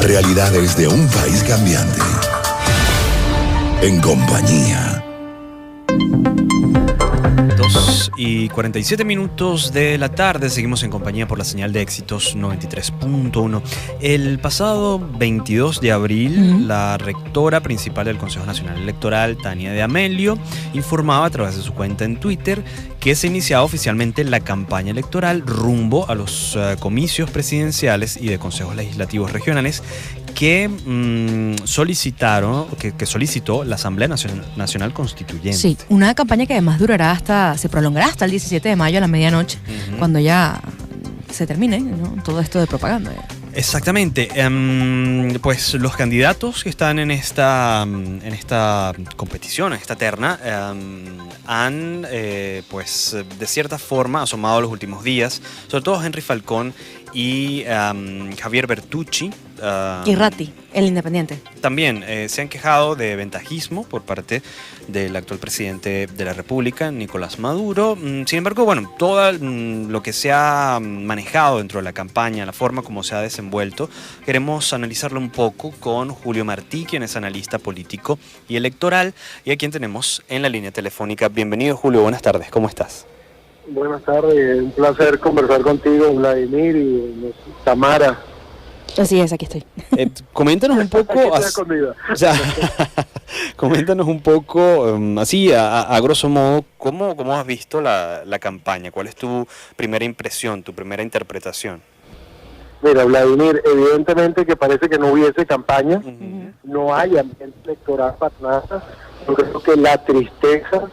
Realidades de un país cambiante. En compañía. 2:47 de la tarde, seguimos en compañía por la señal de Éxitos 93.1. El pasado 22 de abril, la rectora principal del Consejo Nacional Electoral, Tania de Amelio, informaba a través de su cuenta en Twitter que se iniciaba oficialmente la campaña electoral rumbo a los comicios presidenciales y de consejos legislativos regionales que solicitó la Asamblea Nacional Constituyente. Sí, una campaña que además se prolongará hasta el 17 de mayo a la medianoche, cuando ya se termine, ¿no?, todo esto de propaganda. Exactamente. Pues los candidatos que están en esta competición, en esta terna, han, pues, de cierta forma asomado los últimos días, sobre todo Henry Falcón y Javier Bertucci. Y Ratti, el independiente. También se han quejado de ventajismo por parte del actual presidente de la República, Nicolás Maduro. Sin embargo, bueno, todo lo que se ha manejado dentro de la campaña, la forma como se ha desenvuelto, queremos analizarlo un poco con Julio Martí, quien es analista político y electoral, y a quien tenemos en la línea telefónica. Bienvenido, Julio, buenas tardes, ¿cómo estás? Buenas tardes, un placer conversar contigo, Vladimir y Tamara. Así es, aquí estoy. Coméntanos un poco, coméntanos un poco, así a grosso modo, ¿cómo has visto la campaña? ¿Cuál es tu primera impresión, tu primera interpretación? Mira, Vladimir, evidentemente que parece que no hubiese campaña, no hay ambiente electoral para nada. Yo creo que la tristeza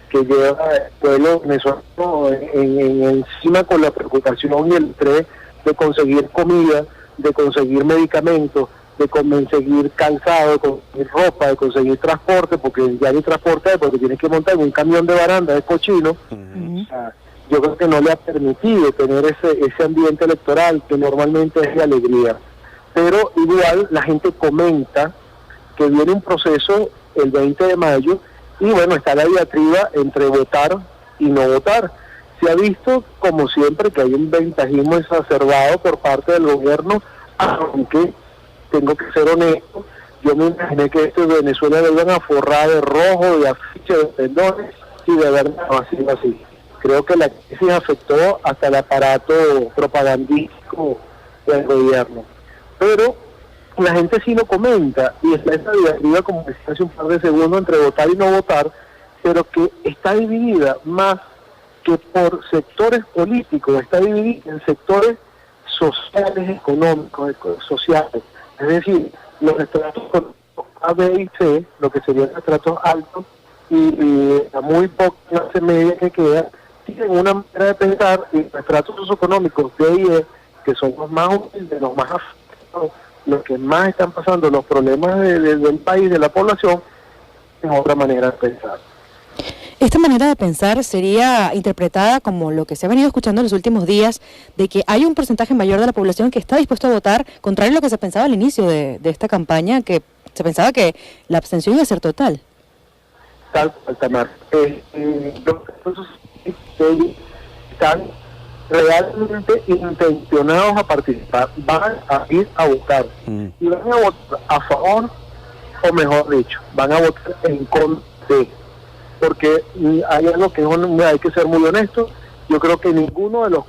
que lleva el pueblo venezolano encima con la preocupación y el estrés de conseguir comida, de conseguir medicamentos, de conseguir calzado, de conseguir ropa, de conseguir transporte, porque ya hay transporte, porque tienes que montar en un camión de baranda, es cochino. O sea, yo creo que no le ha permitido tener ese ambiente electoral que normalmente es de alegría. Pero igual la gente comenta que viene un proceso el 20 de mayo y bueno, está la diatriba entre votar y no votar. Se ha visto, como siempre, que hay un ventajismo exacerbado por parte del gobierno, aunque tengo que ser honesto, yo me imaginé que esto de Venezuela lo iban a forrar de rojo, de afiches, de pendones, y de verdad no ha sido así. Creo que la crisis afectó hasta el aparato propagandístico del gobierno. Pero la gente sí lo comenta, y está esa diatriba, como decía hace un par de segundos, entre votar y no votar, pero que está dividida más que por sectores políticos, está dividida en sectores sociales, económicos, sociales. Es decir, los estratos A, B y C, lo que serían estratos altos, y la muy poca clase media que queda, tienen una manera de pensar, y los estratos socioeconómicos D y E, que son los más humildes, los más afectados, los que más están pasando los problemas del país, de la población, es otra manera de pensar. Esta manera de pensar sería interpretada como lo que se ha venido escuchando en los últimos días, de que hay un porcentaje mayor de la población que está dispuesto a votar, contrario a lo que se pensaba al inicio de esta campaña, que se pensaba que la abstención iba a ser total. Tal cual, Tamar. Los están realmente intencionados a participar, van a ir a votar. Y van a votar a favor, o mejor dicho, van a votar en contra de. Porque hay algo que hay que ser muy honesto. Yo creo que ninguno de los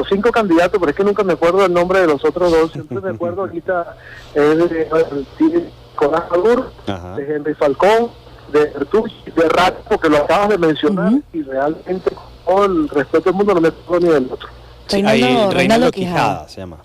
5 candidatos, pero es que nunca me acuerdo el nombre de los otros 2, siempre me acuerdo ahorita de Nicolás Maduro, de Henry Falcón, de Bertucci, de Ratti, porque lo acabas de mencionar, y realmente con todo el respeto del mundo no me acuerdo ni del otro. Reinaldo Quijada se llama.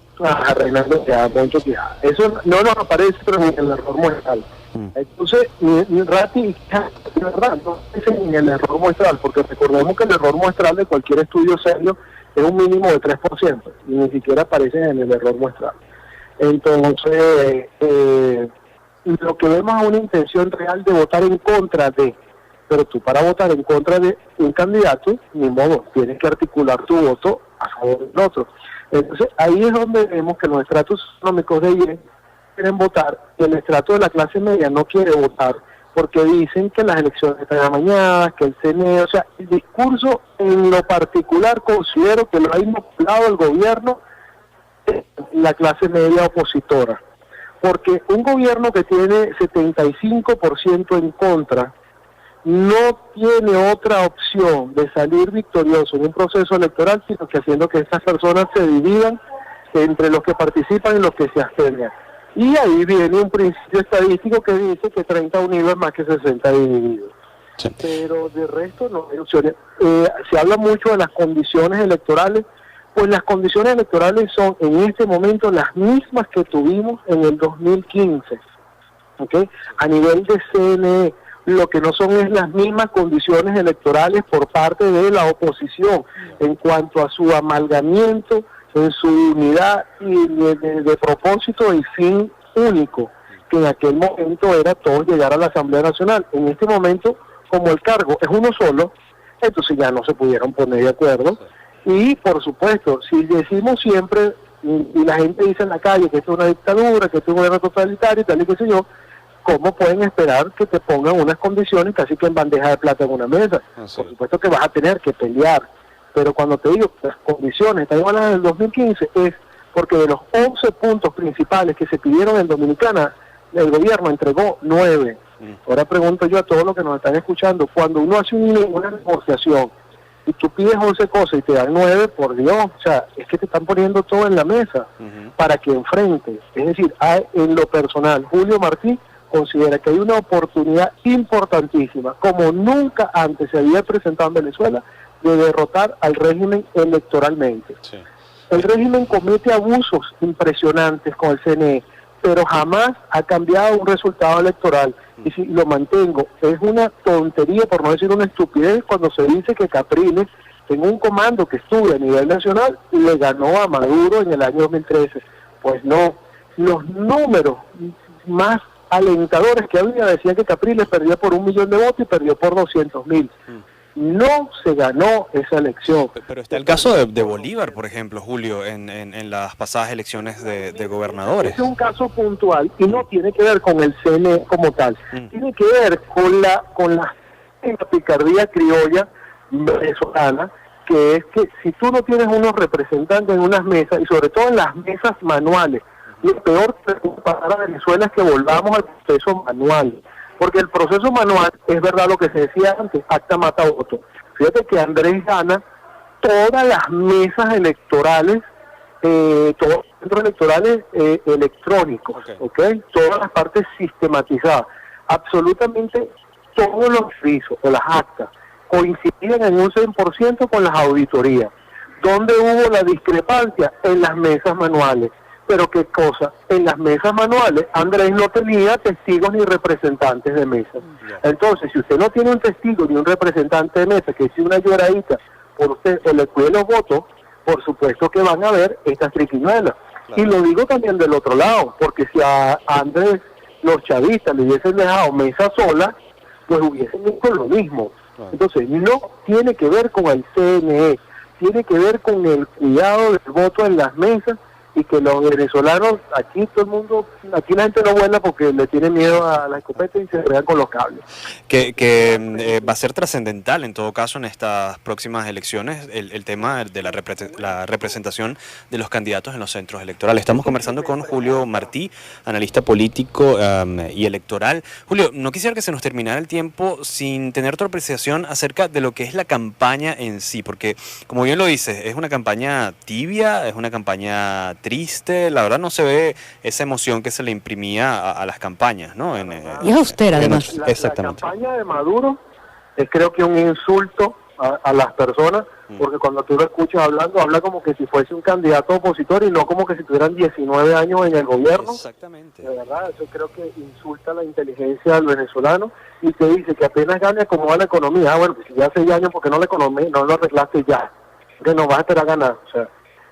Reinaldo Quijada, Moncho Quijada. Eso no nos aparece, pero en el error muestral. Entonces, ni Ratti y Quijada, de verdad, no aparecen en el error muestral, porque recordemos que el error muestral de cualquier estudio serio es un mínimo de 3%, y ni siquiera aparecen en el error muestral. Entonces, lo que vemos es una intención real de votar en contra de, pero tú para votar en contra de un candidato, ni modo, tienes que articular tu voto a favor del otro. Entonces ahí es donde vemos que los estratos económicos de bien quieren votar y el estrato de la clase media no quiere votar porque dicen que las elecciones están amañadas, que el CNE, o sea, el discurso en lo particular considero que lo ha inoculado el gobierno, la clase media opositora. porque un gobierno que tiene 75% en contra no tiene otra opción de salir victorioso en un proceso electoral, sino que haciendo que estas personas se dividan entre los que participan y los que se abstengan. Y ahí viene un principio estadístico que dice que 30 unidos es más que 60 divididos. Sí. Pero de resto no hay opciones. Se habla mucho de las condiciones electorales, pues las condiciones electorales son en este momento las mismas que tuvimos en el 2015, ¿okay? A nivel de CNE, lo que no son es las mismas condiciones electorales por parte de la oposición en cuanto a su amalgamiento, en su unidad y de propósito y fin único, que en aquel momento era todos llegar a la Asamblea Nacional. En este momento, como el cargo es uno solo, entonces ya no se pudieron poner de acuerdo. Y por supuesto, si decimos siempre, y la gente dice en la calle que esto es una dictadura, que esto es un gobierno totalitario y tal y qué sé yo, ¿cómo pueden esperar que te pongan unas condiciones casi que en bandeja de plata en una mesa? Sí. Por supuesto que vas a tener que pelear, pero cuando te digo que las condiciones están igual a las del 2015 es porque de los 11 puntos principales que se pidieron en Dominicana, el gobierno entregó 9. Ahora pregunto yo a todos los que nos están escuchando, cuando uno hace una negociación y tú pides 11 cosas y te dan 9, por Dios, o sea, es que te están poniendo todo en la mesa para que enfrentes. Es decir, en lo personal, Julio Martí considera que hay una oportunidad importantísima, como nunca antes se había presentado en Venezuela, de derrotar al régimen electoralmente. Sí. El régimen comete abusos impresionantes con el CNE, pero jamás ha cambiado un resultado electoral. Y si lo mantengo, es una tontería, por no decir una estupidez, cuando se dice que Capriles, en un comando que estuvo a nivel nacional, le ganó a Maduro en el año 2013. Pues no, los números más alentadores que había decían que Capriles perdía por 1 millón de votos y perdió por 200.000. No se ganó esa elección. Pero está el caso de Bolívar, por ejemplo, Julio, en las pasadas elecciones de gobernadores. Es un caso puntual y no tiene que ver con el CNE como tal. Tiene que ver con la picardía criolla venezolana, que es que si tú no tienes unos representantes en unas mesas, y sobre todo en las mesas manuales, lo peor que puede pasar a Venezuela es que volvamos al proceso manual. Porque el proceso manual, es verdad lo que se decía antes, acta mata voto. Fíjate que Andrés gana todas las mesas electorales, todos los centros electorales electrónicos, ¿okay? Todas las partes sistematizadas. Absolutamente todos los frisos o las actas coincidían en un 100% con las auditorías. ¿Dónde hubo la discrepancia? En las mesas manuales. Pero qué cosa, en las mesas manuales Andrés no tenía testigos ni representantes de mesa. Entonces, si usted no tiene un testigo ni un representante de mesa que si una lloradita por usted o le cuide los votos, por supuesto que van a ver estas triquiñuelas. Claro. Y lo digo también del otro lado, porque si a Andrés los chavistas le hubiesen dejado mesa sola, pues hubiesen hecho lo mismo. Claro. Entonces, no tiene que ver con el CNE, tiene que ver con el cuidado del voto en las mesas, y que los venezolanos, aquí todo el mundo, aquí la gente no vuela porque le tiene miedo a la escopeta y se enredan con los cables. Que va a ser trascendental en todo caso en estas próximas elecciones el tema de la representación de los candidatos en los centros electorales. Estamos conversando con Julio Martí, analista político y electoral. Julio, no quisiera que se nos terminara el tiempo sin tener tu apreciación acerca de lo que es la campaña en sí, porque como bien lo dices, es una campaña tibia, es una campaña triste, la verdad no se ve esa emoción que se le imprimía a las campañas, ¿no? Y es austera además. Exactamente. La campaña de Maduro es creo que un insulto a las personas, porque cuando tú lo escuchas hablando, habla como que si fuese un candidato opositor y no como que si tuvieran 19 años en el gobierno. Exactamente. De verdad, eso creo que insulta la inteligencia del venezolano y te dice que apenas gane cómo va la economía. Ah, bueno, pues si ya hace años, ¿por qué no lo arreglaste ya? Que no vas a esperar a ganar, o sea,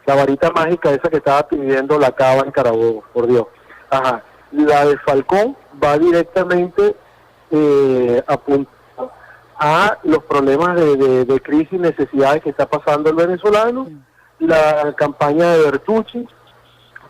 la varita mágica esa que estaba pidiendo la Cava en Carabobo, por Dios. Ajá. La de Falcón va directamente apuntada a los problemas de crisis y necesidades que está pasando el venezolano. La campaña de Bertucci,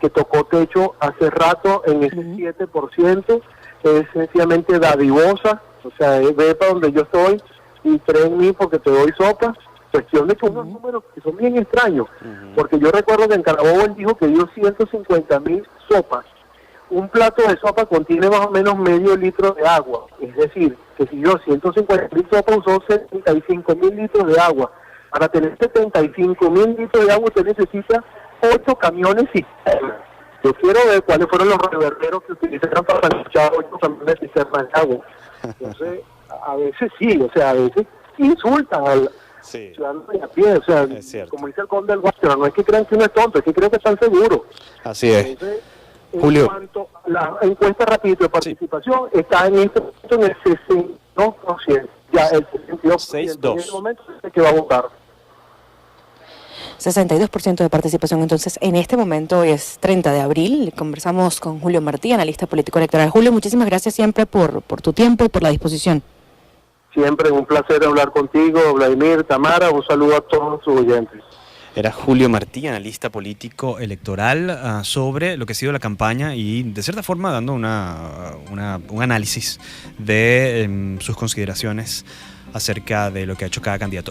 que tocó techo hace rato en ese 7%, es sencillamente dadivosa, o sea, ve para donde yo estoy y cree en mí porque te doy sopa. Cuestión de que unos números que son bien extraños, porque yo recuerdo que en Carabobo él dijo que dio 150.000 sopas, un plato de sopa contiene más o menos medio litro de agua. Es decir, que si yo 150 litros de sopa usó 75.000 litros de agua. Para tener 75.000 litros de agua usted necesita 8 camiones cisternas. Yo quiero ver cuáles fueron los reverberos que utilizaron para echar 8 camiones cisternas de agua. Entonces, a veces sí, o sea, a veces insultan al ciudadano de a pie, o sea, como dice el conde del Guachara, no es que crean que uno es tonto, es que creo que están seguros. Así es. Entonces, Julio. en cuanto a la encuesta rápida de participación, está en este momento en el 62%, ya el 62% en este momento es el que va a votar. 62% de participación, entonces, en este momento es 30 de abril. Conversamos con Julio Martí, analista político electoral. Julio, muchísimas gracias siempre por tu tiempo y por la disposición. Siempre un placer hablar contigo, Vladimir, Tamara, un saludo a todos sus oyentes. Era Julio Martí, analista político electoral, sobre lo que ha sido la campaña y, de cierta forma, dando un análisis de sus consideraciones acerca de lo que ha hecho cada candidato.